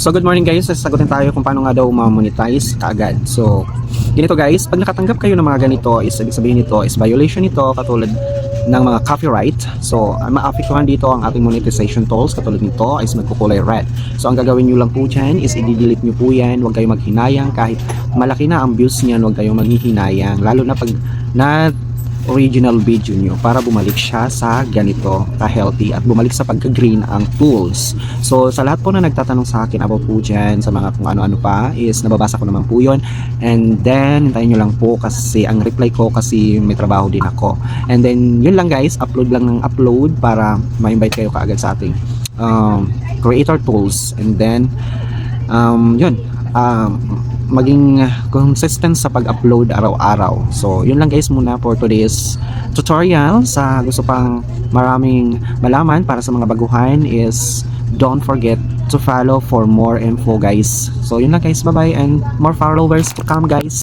So good morning guys, sasagutin tayo kung paano nga daw ma-monetize kaagad. So ganito guys, pag nakatanggap kayo ng mga ganito, is ibig sabihin nito is violation nito katulad ng mga copyright. So maapektuhan dito ang ating monetization tools katulad nito is magkukulay red. So ang gagawin nyo lang po dyan is i-delete nyo po yan, huwag kayong maghinayang kahit malaki na ang views niyan, huwag kayong maghihinayang lalo na pag na original video nyo para bumalik siya sa ganito ka-healthy at bumalik sa pagka-green ang tools. So sa lahat po na nagtatanong sa akin about po dyan sa mga kung ano-ano pa is nababasa ko naman po yun, and then hintayin nyo lang po kasi ang reply ko kasi may trabaho din ako, and then yun lang guys, upload lang ng upload para ma-invite kayo kaagad sa ating creator tools, and then yun, maging consistent sa pag-upload araw-araw. So yun lang guys muna for today's tutorial. Sa gusto pang maraming malaman para sa mga baguhan is don't forget to follow for more info guys. So yun lang guys, bye bye, and more followers to come guys.